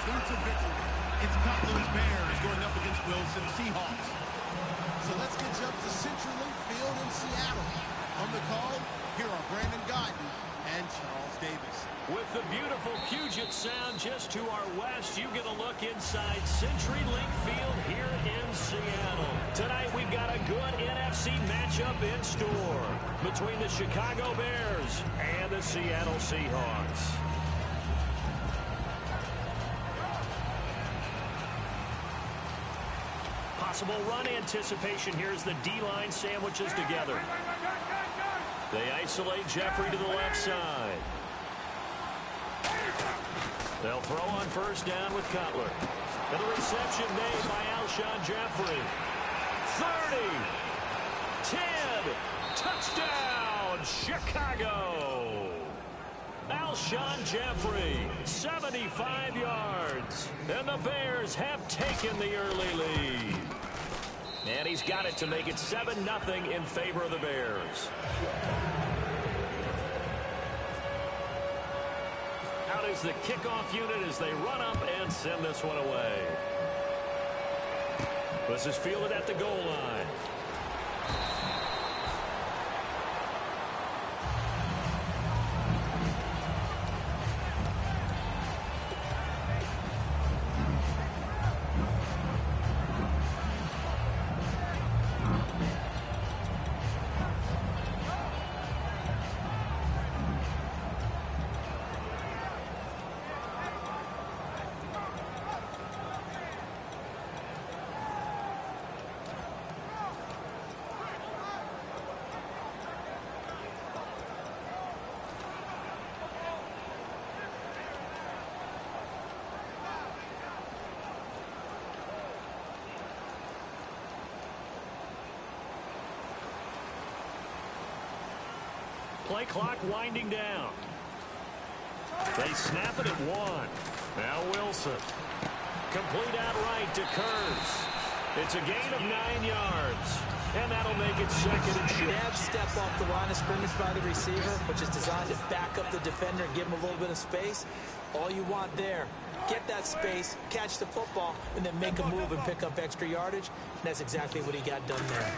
defensive victory. It's Cutler's Bears going up against Wilson Seahawks. So let's get you up to CenturyLink Field in Seattle. On the call, here are Brandon Guyton and Charles Davis. With the beautiful Puget Sound just to our west, you get a look inside CenturyLink Field here in Seattle. Tonight we've got a good NFC matchup in store between the Chicago Bears and the Seattle Seahawks. Possible run anticipation here as the D-line sandwiches together. They isolate Jeffrey to the left side. They'll throw on first down with Cutler. And the reception made by Alshon Jeffrey. 30, 10, touchdown, Chicago. Alshon Jeffrey, 75 yards. And the Bears have taken the early lead. And he's got it to make it 7-0 in favor of the Bears. Out is the kickoff unit as they run up and send this one away. This is fielded at the goal line. Play clock winding down. They snap it at 1. Now Wilson. Complete outright to Kurz. It's a gain of 9 yards. And that'll make it 2nd and short. Bad step off the line of scrimmage by the receiver, which is designed to back up the defender and give him a little bit of space. All you want there, get that space, catch the football, and then make a move and pick up extra yardage. And that's exactly what he got done there.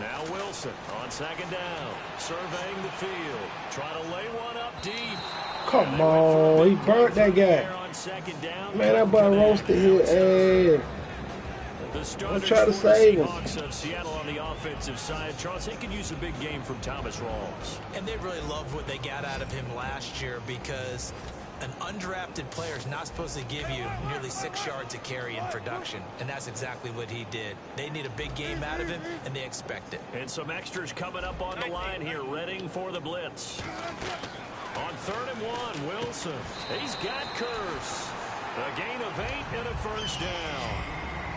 Now Wilson on 2nd down, surveying the field, trying to lay one up deep. Come on, he burnt that guy. Man, that boy roasted his ass. I'm trying to save him. Of Seattle on the offensive side. Charles, they could use a big game from Thomas Rawls. And they really loved what they got out of him last year, because an undrafted player is not supposed to give you nearly 6 yards a carry in production, and that's exactly what he did. They need a big game out of him, and they expect it. And some extras coming up on the line here, readying for the blitz. On 3rd and 1, Wilson. He's got Kurz. A gain of 8 and a first down.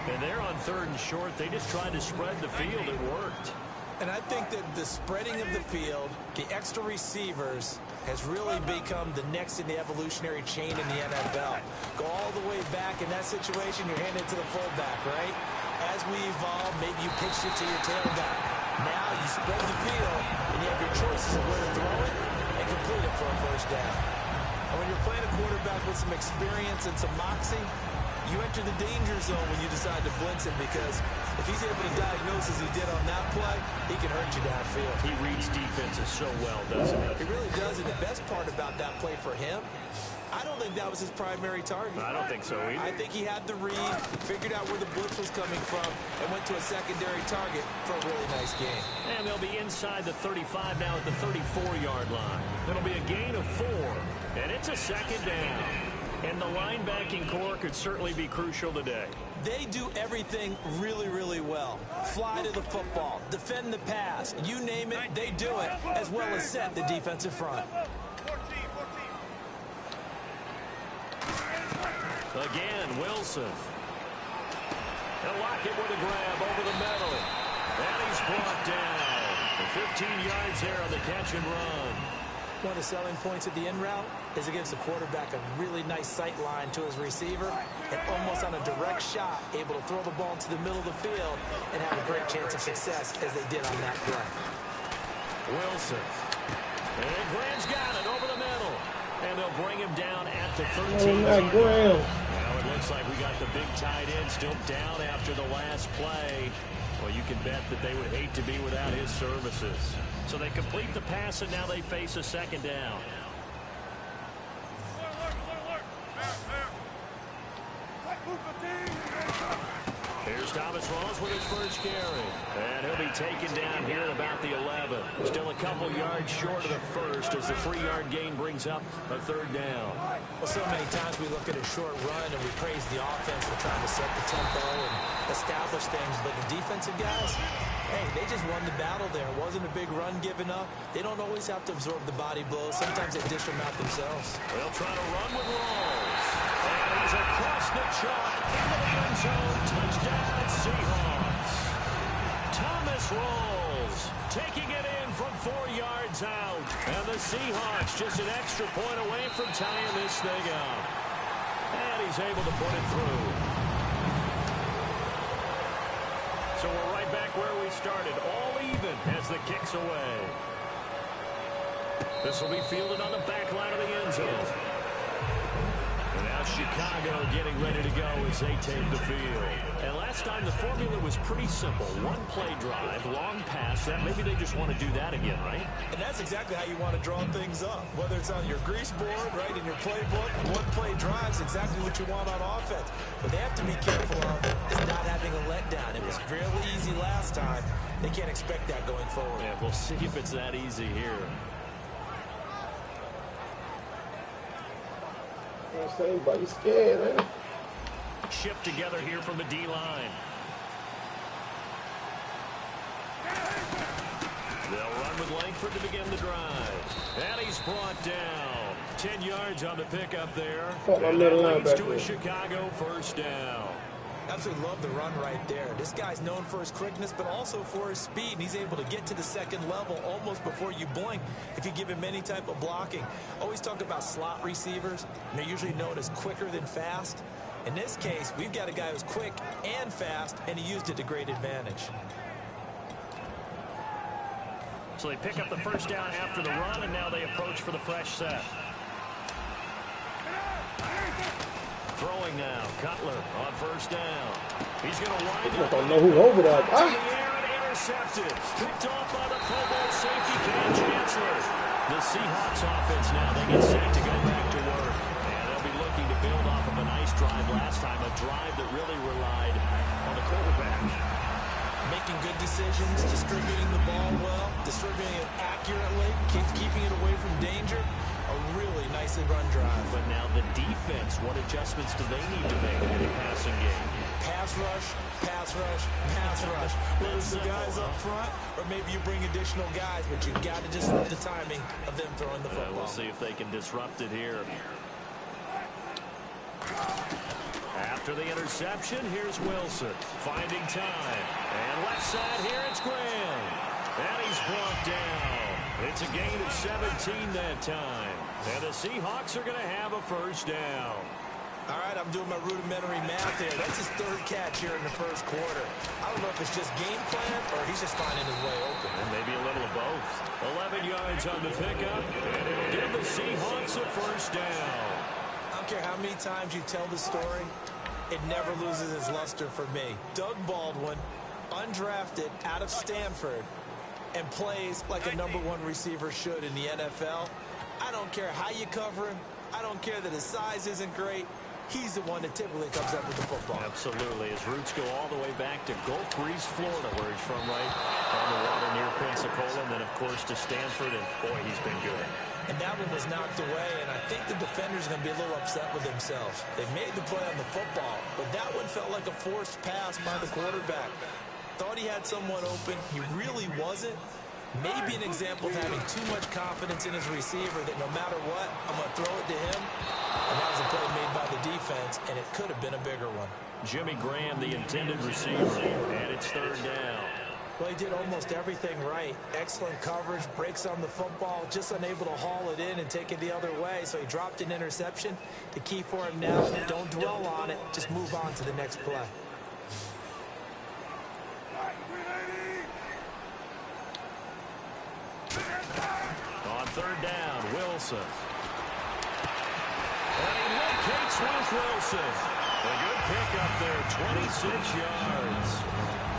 And they're on 3rd and short. They just tried to spread the field. It worked. And I think that the spreading of the field, the extra receivers, has really become the next in the evolutionary chain in the NFL. Go all the way back in that situation, you're handed to the fullback, right? As we evolve, maybe you pitch it to your tailback. Now you spread the field, and you have your choices of where to throw it and complete it for a first down. And when you're playing a quarterback with some experience and some moxie, you enter the danger zone when you decide to blitz him, because if he's able to diagnose as he did on that play, he can hurt you downfield. He reads defenses so well, doesn't he? He really does, and the best part about that play for him, I don't think that was his primary target. I don't think so either. I think he had the read, figured out where the blitz was coming from, and went to a secondary target for a really nice game. And they'll be inside the 35 now at the 34-yard line. It'll be a gain of 4, and it's a 2nd down. And the linebacking core could certainly be crucial today. They do everything really, really well. Fly to the football, defend the pass, you name it, they do it, as well as set the defensive front. Again, Wilson. And Lockett with a grab over the middle. And he's brought down. 15 yards there on the catch and run. One of the selling points of the in route is it gives the quarterback a really nice sight line to his receiver, and almost on a direct shot, able to throw the ball into the middle of the field and have a great chance of success, as they did on that play. Wilson. And Graham's got it over the middle. And And they'll bring him down at the 13. That ground. Well, it looks like we got the big tight end still down after the last play. Well, you can bet that they would hate to be without his services. So they complete the pass, and now they face a second down. Here's Thomas Rawls with his first carry. And he'll be taken down here at about the 11. Still a couple yards short of the first as the 3-yard gain brings up a third down. Well, so many times we look at a short run and we praise the offense for trying to set the tempo and establish things. But the defensive guys, hey, they just won the battle there. It wasn't a big run given up. They don't always have to absorb the body blows. Sometimes they dish them out themselves. They'll try to run with Rawls. And he's across the chalk into the end zone. Touchdown, Seahawks. Thomas Rawls taking it in from 4 yards out. And the Seahawks just an extra point away from tying this thing up. And he's able to put it through. So we're right back where we started, all even as the kick's away. This will be fielded on the back line of the end zone. And now Chicago getting ready to go as they take the field. And last time the formula was pretty simple. One play drive, long pass. That maybe they just want to do that again, right? And that's exactly how you want to draw things up. Whether it's on your grease board, right, in your playbook, one play drive is exactly what you want on offense. What they have to be careful of is not having a letdown. It was really easy last time. They can't expect that going forward. Yeah, we'll see if it's that easy here. But he's scared, man. Shift together here from the D-line. They'll run with Langford to begin the drive. And he's brought down. 10 yards on the pickup there. And that leads to a Chicago first down. Absolutely love the run right there. This guy's known for his quickness, but also for his speed. And he's able to get to the second level almost before you blink if you give him any type of blocking. Always talk about slot receivers, and they're usually known as quicker than fast. In this case, we've got a guy who's quick and fast, and he used it to great advantage. So they pick up the first down after the run, and now they approach for the fresh set. Throwing now, Cutler on first down. He's going to wind up. I don't know who's over there. In the air and intercepted. Picked off by the Pro Bowl safety Cam Chancellor. The Seahawks offense now, they get set to go back to work. And they'll be looking to build off of a nice drive last time, a drive that really relied on the quarterback. Making good decisions, distributing the ball well, distributing it accurately, keeping it away from danger. A really nicely run drive. But now the defense, what adjustments do they need to make in the passing game? Pass rush, pass rush, pass rush. Whether it's the guys up front, or maybe you bring additional guys, but you've got to disrupt the timing of them throwing the football. We'll see if they can disrupt it here. After the interception, here's Wilson finding time. And left side here, it's Graham. And he's brought down. It's a gain of 17 that time. And the Seahawks are going to have a first down. All right, I'm doing my rudimentary math here. That's his third catch here in the first quarter. I don't know if it's just game plan or he's just finding his way open. And maybe a little of both. 11 yards on the pickup. And it'll give the Seahawks a first down. I don't care how many times you tell the story, it never loses its luster for me. Doug Baldwin, undrafted out of Stanford, and plays like a #1 receiver should in the NFL. I don't care how you cover him. I don't care that his size isn't great. He's the one that typically comes up with the football. Absolutely. His roots go all the way back to Gulf Breeze, Florida, where he's from, right on the water near Pensacola, and then, of course, to Stanford, and, boy, he's been good. And that one was knocked away, and I think the defenders are going to be a little upset with themselves. They made the play on the football, but that one felt like a forced pass by the quarterback. Thought he had someone open. He really wasn't. Maybe an example of having too much confidence in his receiver that no matter what, I'm going to throw it to him. And that was a play made by the defense, and it could have been a bigger one. Jimmy Graham, the intended receiver, and it's third down. Well, he did almost everything right. Excellent coverage, breaks on the football, just unable to haul it in and take it the other way. So he dropped an interception. The key for him now, don't dwell on it. Just move on to the next play. On third down, Wilson. this one's Wilson. A good pickup there, 26 yards.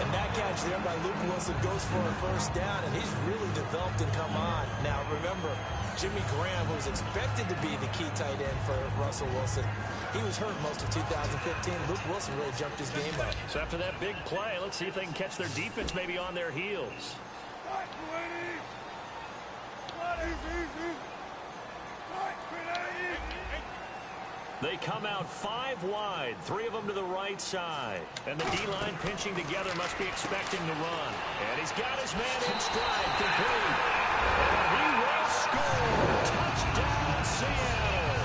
And that catch there by Luke Wilson goes for a first down, and he's really developed and come on. Now, remember, Jimmy Graham, who was expected to be the key tight end for Russell Wilson, he was hurt most of 2015. Luke Wilson really jumped his game up. So after that big play, let's see if they can catch their defense maybe on their heels. They come out 5 wide, 3 of them to the right side. And the D-line pinching together must be expecting to run. And he's got his man in stride, complete. And he will score. Touchdown, Seattle.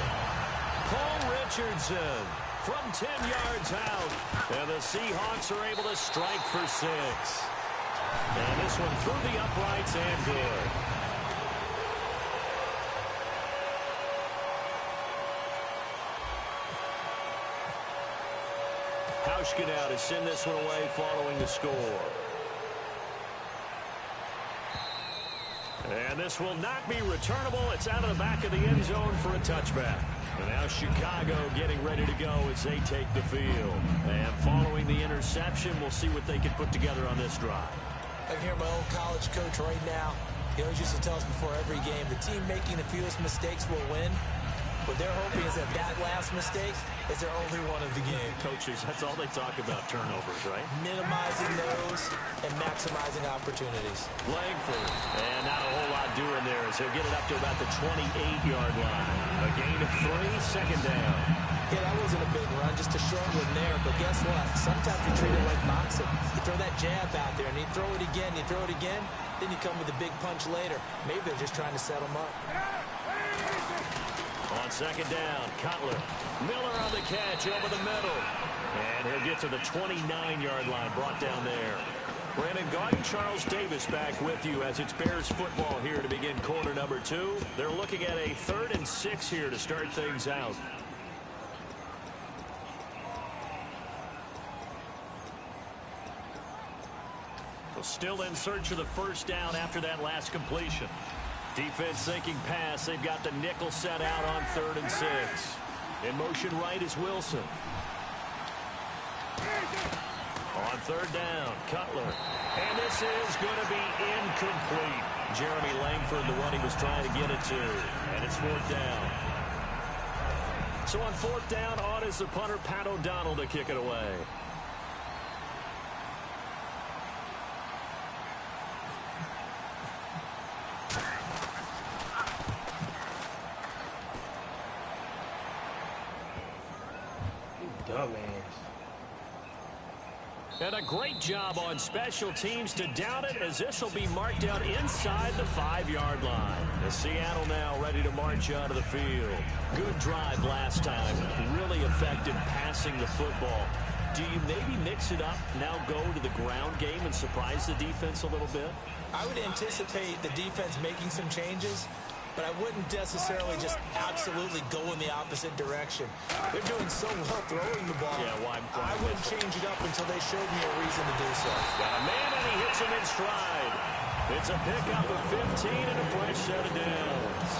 Paul Richardson from 10 yards out. And the Seahawks are able to strike for 6. And this one through the uprights and good. Hauschka to send this one away following the score. And this will not be returnable. It's out of the back of the end zone for a touchback. And now Chicago getting ready to go as they take the field. And following the interception, we'll see what they can put together on this drive. I can hear my old college coach right now. He always used to tell us before every game, the team making the fewest mistakes will win. What they're hoping is that last mistake is their only one of the game. Coaches, that's all they talk about, turnovers, right? Minimizing those and maximizing opportunities. Langford, and not a whole lot doing there as he'll get it up to about the 28-yard line. A gain of 3, second down. Yeah, that wasn't a big run, just a short one there. But guess what? Sometimes you treat it like boxing. You throw that jab out there, and you throw it again, you throw it again, then you come with a big punch later. Maybe they're just trying to set them up. On second down, Cutler. Miller on the catch over the middle. And he'll get to the 29-yard line, brought down there. Brandon Gaudin, Charles Davis back with you as it's Bears football here to begin quarter number 2. They're looking at a 3rd and 6 here to start things out. So still in search of the first down after that last completion. Defense sinking pass. They've got the nickel set out on 3rd and 6. In motion right is Wilson. On 3rd down, Cutler. And this is going to be incomplete. Jeremy Langford, the one he was trying to get it to. And it's 4th down. So on 4th down, on is the punter, Pat O'Donnell, to kick it away. And a great job on special teams to down it, as this will be marked out inside the 5-yard line. As Seattle now ready to march out of the field. Good drive last time. Really effective passing the football. Do you maybe mix it up, now go to the ground game and surprise the defense a little bit? I would anticipate the defense making some changes, but I wouldn't necessarily just absolutely go in the opposite direction. They're doing so well throwing the ball. Yeah, why I wouldn't change it up until they showed me a reason to do so. Got a man, and he hits him in stride. It's a pickup of 15 and a fresh set of downs.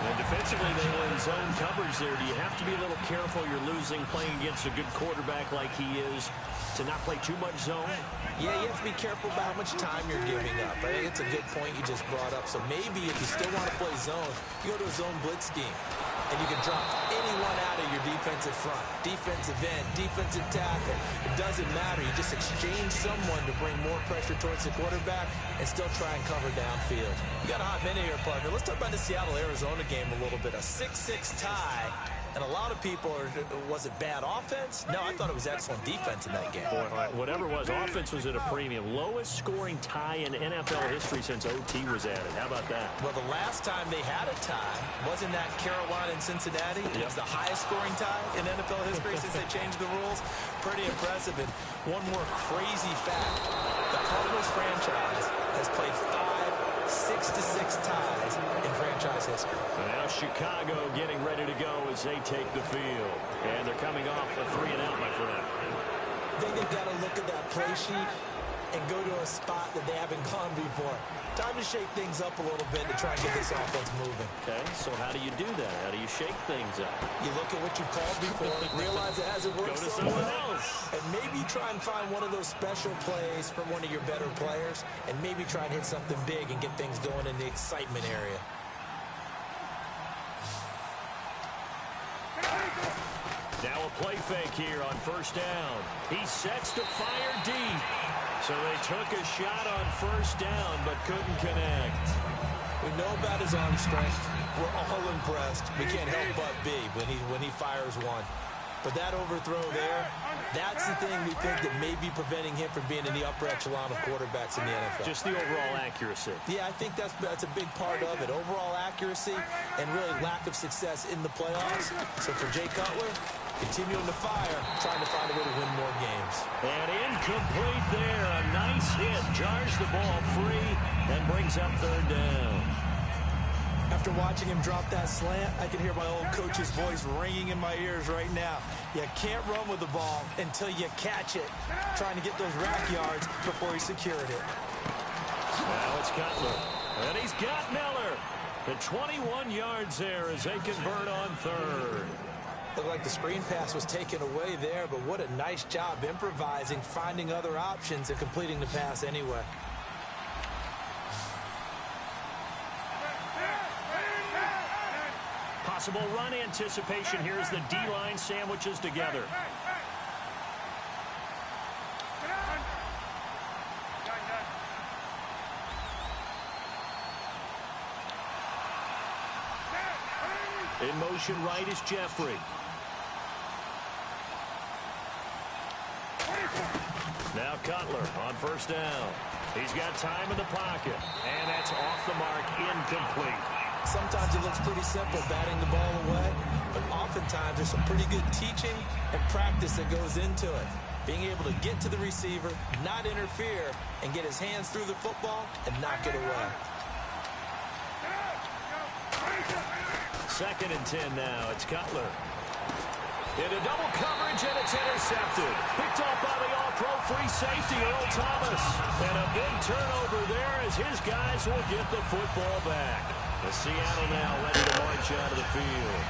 And defensively, they were in zone coverage there. Do you have to be a little careful? You're losing playing against a good quarterback like he is to not play too much zone? Yeah, you have to be careful about how much time you're giving up. I think it's a good point you just brought up. So maybe if you still want to play zone, you go to a zone blitz scheme. And you can drop anyone out of your defensive front. Defensive end, defensive tackle. It doesn't matter. You just exchange someone to bring more pressure towards the quarterback and still try and cover downfield. You got a hot minute here, partner. Let's talk about the Seattle-Arizona game a little bit. A 6-6 tie. And a lot of people are, was it bad offense? No, I thought it was excellent defense in that game. Boy, whatever it was, offense was at a premium. Lowest scoring tie in NFL history since OT was added. How about that? Well, the last time they had a tie, wasn't that Carolina and Cincinnati? It was the highest scoring tie in NFL history since they changed the rules. Pretty impressive. And one more crazy fact. The Cardinals franchise has played 5 6-6 ties in franchise history. And now Chicago getting ready to go as they take the field. And they're coming off a 3-and-out, my friend. I think they've got to look at that play sheet and go to a spot that they haven't gone before. Time to shake things up a little bit to try and get this offense moving. Okay, so how do you do that? How do you shake things up? You look at what you called before, realize it hasn't worked Go to somewhere someone else. and maybe try and find one of those special plays from one of your better players, and maybe try and hit something big and get things going in the excitement area. Now a play fake here on first down. He sets to fire deep. So they took a shot on first down, but couldn't connect. We know about his arm strength. We're all impressed. We can't help but be when he fires one. But that overthrow there, that's the thing we think that may be preventing him from being in the upper echelon of quarterbacks in the NFL. Just the overall accuracy. Yeah, I think that's a big part of it. Overall accuracy and really lack of success in the playoffs. So for Jay Cutler, continuing to fire, trying to find a way to win more games. And incomplete there. A nice hit. Jars the ball free and brings up third down. After watching him drop that slant, I can hear my old coach's voice ringing in my ears right now. You can't run with the ball until you catch it. Trying to get those rack yards before he secured it. Now it's Cutler. And he's got Miller. The 21 yards there as they convert on third. Looked like the screen pass was taken away there, but what a nice job improvising, finding other options, and completing the pass anyway. Possible run anticipation here as the D-line sandwiches together. In motion right is Jeffrey. Now Cutler on first down. He's got time in the pocket, and that's off the mark, incomplete. Sometimes it looks pretty simple, batting the ball away, but oftentimes there's some pretty good teaching and practice that goes into it. Being able to get to the receiver, not interfere, and get his hands through the football and knock it away. 2nd and 10 now. It's Cutler. Into double coverage, and it's intercepted. Picked off by the all-pro free safety, Earl Thomas. And a big turnover there as his guys will get the football back. The Seattle now ready to march out of the field.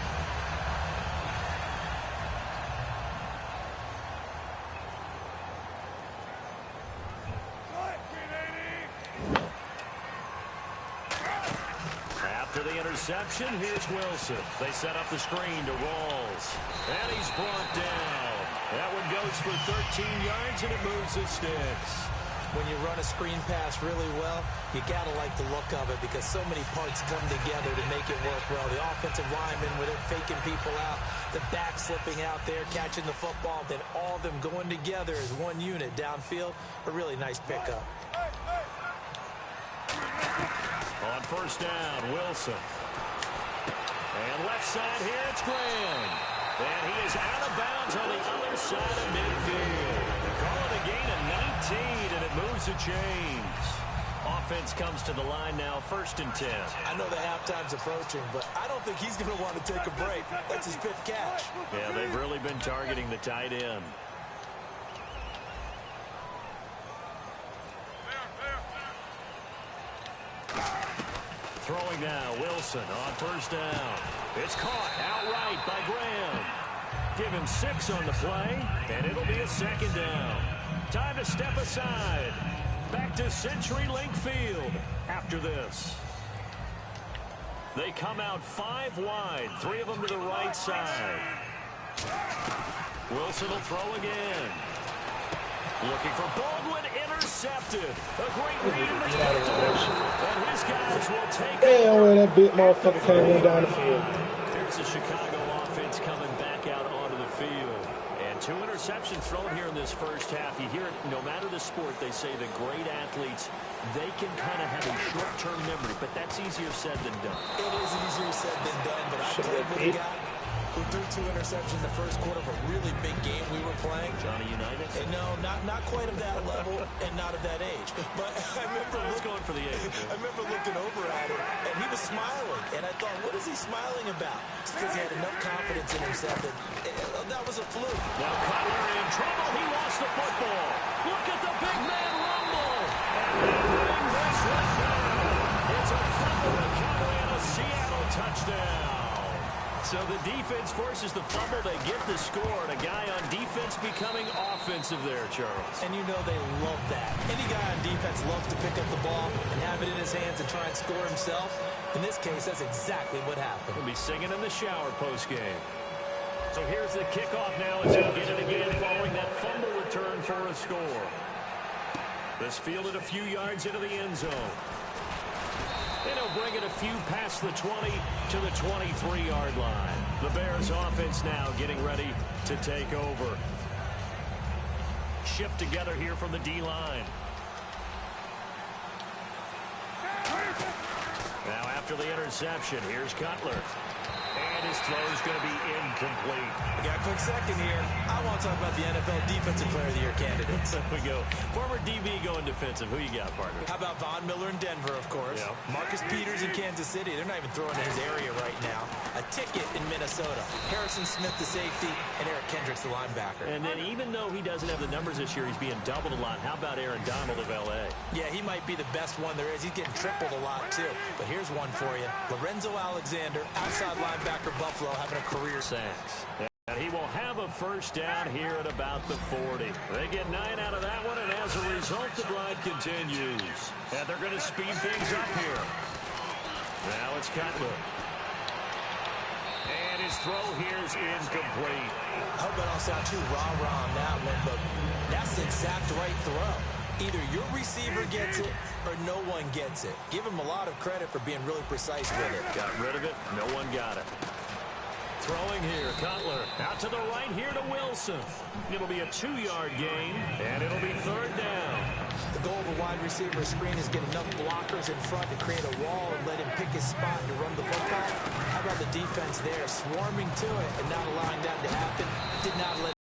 After the interception, here's Wilson. They set up the screen to Rawls. And he's brought down. That one goes for 13 yards, and it moves the sticks. When you run a screen pass really well, you got to like the look of it because so many parts come together to make it work well. The offensive linemen, where they're faking people out, the back slipping out there, catching the football, then all of them going together as one unit downfield. A really nice pickup. On first down, Wilson. And left side here, it's Graham. And he is out of bounds on the other side of midfield. Call it a gain of 19, and it moves the chains. Offense comes to the line now, 1st and 10. I know the halftime's approaching, but I don't think he's going to want to take a break. That's his 5th catch. Yeah, they've really been targeting the tight end. Throwing now, Wilson on first down. It's caught outright by Graham. Give him 6 on the play, and it'll be a 2nd down. Time to step aside. Back to CenturyLink Field after this. They come out 5 wide, 3 of them to the right side. Wilson will throw again. Looking for Baldwin, intercepted. A great read in the and his guys will take it. Damn, that big motherfucker came down the field. Here's the Chicago offense coming back out onto the field. And 2 interceptions thrown here in this first half. You hear it, no matter the sport, they say the great athletes, they can kind of have a short-term memory, but that's easier said than done. It is easier said than done, but I played with a guy who threw 2 interceptions in the first quarter of a really big game we were playing. Johnny Unitas? And no, not quite of that level and not of that age. But I remember going for the age. I remember looking over at him, and he was smiling. And I thought, what is he smiling about? It's because he had enough confidence in himself that that was a fluke. Now Cutler in trouble. He lost the football. Look at the big man run It's a fumble recovery and a Seattle touchdown. So the defense forces the fumble. They get the score. And a guy on defense becoming offensive there, Charles. And you know they love that. Any guy on defense loves to pick up the ball and have it in his hands and try and score himself. In this case, that's exactly what happened. He'll be singing in the shower post-game. So here's the kickoff now as he'll get it again following that fumble return for a score. This fielded a few yards into the end zone. And he'll bring it a few past the 20 to the 23-yard line. The Bears offense now getting ready to take over. Shift together here from the D-line. Now after the interception, here's Cutler. And his throw is going to be incomplete. We got a quick second here. I want to talk about the NFL Defensive Player of the Year candidates. There we go. Former DB going defensive. Who you got, partner? How about Von Miller in Denver, of course. Yeah. Marcus Peters in Kansas City. They're not even throwing in his area right now. A ticket in Minnesota. Harrison Smith, the safety, and Eric Kendricks, the linebacker. And then even though he doesn't have the numbers this year, he's being doubled a lot. How about Aaron Donald of L.A.? Yeah, he might be the best one there is. He's getting tripled a lot, too. But here's one for you. Lorenzo Alexander, outside linebacker, Buffalo, having a career sacks. And he will have a first down here at about the 40. They get 9 out of that one, and as a result, the drive continues. And they're going to speed things up here. Now it's Cutler. And his throw here is incomplete. I hope I don't sound too rah-rah on that one, but that's the exact right throw. Either your receiver gets it or no one gets it. Give him a lot of credit for being really precise with it. Got rid of it. No one got it. Throwing here, Cutler. Out to the right here to Wilson. It'll be a 2-yard gain, and it'll be third down. The goal of a wide receiver screen is get enough blockers in front to create a wall and let him pick his spot to run the football. How about the defense there, swarming to it and not allowing that to happen? Did not let